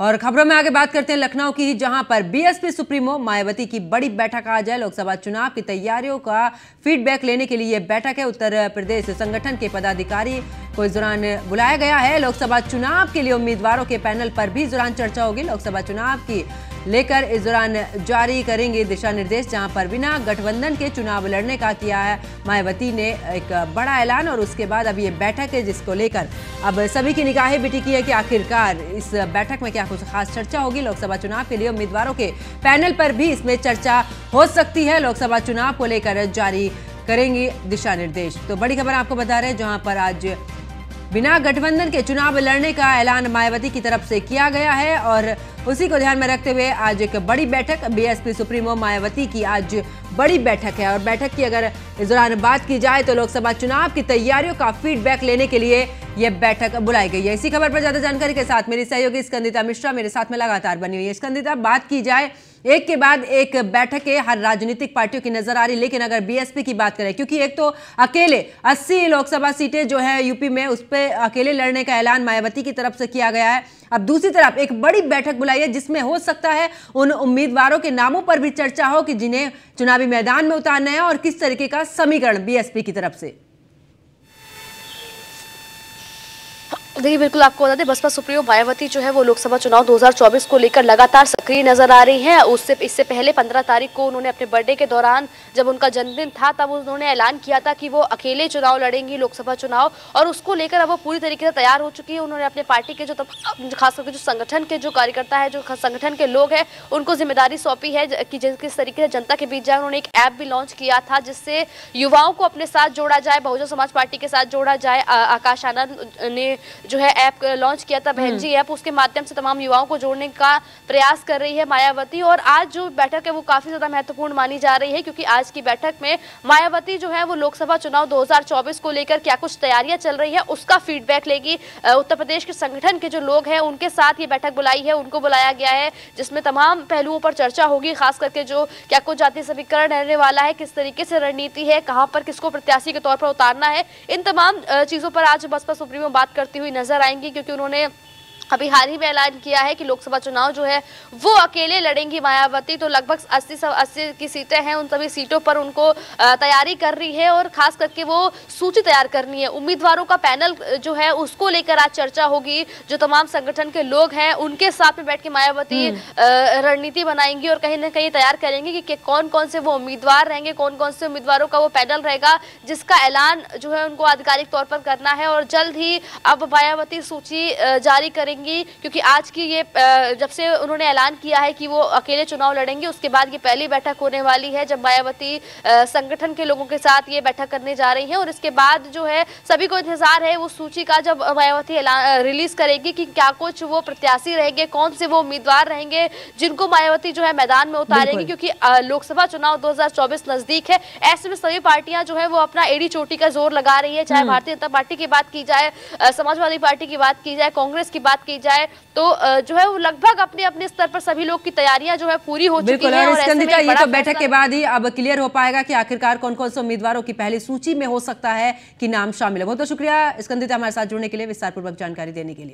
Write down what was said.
और खबरों में आगे बात करते हैं लखनऊ की, जहां पर बीएसपी सुप्रीमो मायावती की बड़ी बैठक आज है। लोकसभा चुनाव की तैयारियों का फीडबैक लेने के लिए यह बैठक है। उत्तर प्रदेश संगठन के पदाधिकारी को इस दौरान बुलाया गया है। लोकसभा चुनाव के लिए उम्मीदवारों के पैनल पर भी इस दौरान चर्चा होगी। लोकसभा चुनाव की लेकर इस दौरान जारी करेंगे दिशा निर्देश, जहां पर बिना गठबंधन के चुनाव लड़ने का किया है मायावती ने एक बड़ा ऐलान। और उसके बाद अब ये बैठक है जिसको लेकर अब सभी की निगाहें भी टिकी है कि आखिरकार इस बैठक में क्या कुछ खास चर्चा होगी। लोकसभा चुनाव के लिए उम्मीदवारों के पैनल पर भी इसमें चर्चा हो सकती है। लोकसभा चुनाव को लेकर जारी करेंगे दिशा निर्देश। तो बड़ी खबर आपको बता रहे हैं, जहां पर आज बिना गठबंधन के चुनाव लड़ने का ऐलान मायावती की तरफ से किया गया है। और उसी को ध्यान में रखते हुए आज एक बड़ी बैठक बीएसपी सुप्रीमो मायावती की आज बड़ी बैठक है। और बैठक की अगर इस दौरान बात की जाए तो लोकसभा चुनाव की तैयारियों का फीडबैक लेने के लिए यह बैठक बुलाई गई है। इसी खबर पर ज्यादा जानकारी के साथ मेरी सहयोगी स्कंदिता मिश्रा मेरे साथ में लगातार बनी हुई है। स्कंदिता, बात की जाए एक के बाद एक बैठकें हर राजनीतिक पार्टियों की नजर आ रही, लेकिन अगर बीएसपी की बात करें, क्योंकि एक तो अकेले 80 लोकसभा सीटें जो है यूपी में, उस पर अकेले लड़ने का ऐलान मायावती की तरफ से किया गया है। अब दूसरी तरफ एक बड़ी बैठक बुलाई है जिसमें हो सकता है उन उम्मीदवारों के नामों पर भी चर्चा हो कि जिन्हें चुनावी मैदान में उतारना है और किस तरीके का समीकरण बीएसपी की तरफ से। देखिए, बिल्कुल आपको बता दें, बसपा सुप्रीमो मायावती जो है वो लोकसभा चुनाव 2024 को लेकर लगातार सक्रिय नजर आ रही हैं। इससे पहले 15 तारीख को उन्होंने अपने बर्थडे के दौरान, जब उनका जन्मदिन था, तब उन्होंने ऐलान किया था कि वो अकेले चुनाव लड़ेंगी, लोकसभा चुनाव। और उसको लेकर अब वो पूरी तरीके से तैयार हो चुकी है। उन्होंने अपने पार्टी के जो खास करके जो संगठन के जो कार्यकर्ता है, जो संगठन के लोग हैं, उनको जिम्मेदारी सौंपी है कि किस तरीके से जनता के बीच जाए। उन्होंने एक ऐप भी लॉन्च किया था जिससे युवाओं को अपने साथ जोड़ा जाए, बहुजन समाज पार्टी के साथ जोड़ा जाए। आकाश आनंद ने जो है ऐप लॉन्च किया था, बहनजी ऐप, उसके माध्यम से तमाम युवाओं को जोड़ने का प्रयास कर रही है मायावती। और आज जो बैठक है वो काफी ज्यादा महत्वपूर्ण मानी जा रही है, क्योंकि आज की बैठक में मायावती जो है वो लोकसभा चुनाव 2024 को लेकर क्या कुछ तैयारियां चल रही है उसका फीडबैक लेगी। उत्तर प्रदेश के संगठन के जो लोग हैं उनके साथ ये बैठक बुलाई है, उनको बुलाया गया है, जिसमें तमाम पहलुओं पर चर्चा होगी। खास करके जो क्या कुछ जातीय समीकरण रहने वाला है, किस तरीके से रणनीति है, कहां पर किसको प्रत्याशी के तौर पर उतारना है, इन तमाम चीजों पर आज बसपा सुप्रीमो बात करती हुई नजर आएंगी। क्योंकि उन्होंने अभी हाल ही में ऐलान किया है कि लोकसभा चुनाव जो है वो अकेले लड़ेंगी मायावती। तो लगभग 80 की सीटें हैं, उन सभी सीटों पर उनको तैयारी कर रही है। और खास करके वो सूची तैयार करनी है, उम्मीदवारों का पैनल जो है उसको लेकर आज चर्चा होगी। जो तमाम संगठन के लोग हैं उनके साथ में बैठ के मायावती रणनीति बनाएंगी और कहीं ना कहीं तैयार करेंगे कि कौन कौन से वो उम्मीदवार रहेंगे, कौन कौन से उम्मीदवारों का वो पैनल रहेगा, जिसका ऐलान जो है उनको आधिकारिक तौर पर करना है। और जल्द ही अब मायावती सूची जारी करेंगी, क्योंकि आज की ये जब से उन्होंने ऐलान किया है कि वो अकेले चुनाव लड़ेंगे, उसके बाद ये पहली बैठक होने वाली है जब मायावती संगठन के लोगों के साथ ये बैठक करने जा रही हैं। और इसके बाद जो है सभी को इंतजार है वो सूची का, जब मायावती रिलीज करेगी कि क्या कुछ वो प्रत्याशी रहेंगे, कौन से वो उम्मीदवार रहेंगे जिनको मायावती जो है मैदान में उतारेंगी। क्योंकि लोकसभा चुनाव 2024 नजदीक है, ऐसे में सभी पार्टियां जो है वो अपना एड़ी चोटी का जोर लगा रही है। चाहे भारतीय जनता पार्टी की बात की जाए, समाजवादी पार्टी की बात की जाए, कांग्रेस की बात की जाए, तो जो है वो लगभग अपने अपने स्तर पर सभी लोग की तैयारियां जो है पूरी हो चुकी है। और स्कंदिता, ये तो बैठक के बाद ही अब क्लियर हो पाएगा कि आखिरकार कौन कौन से उम्मीदवारों की पहली सूची में हो सकता है कि नाम शामिल है। बहुत बहुत शुक्रिया स्कंदिता, हमारे साथ जुड़ने के लिए, विस्तारपूर्वक जानकारी देने के लिए।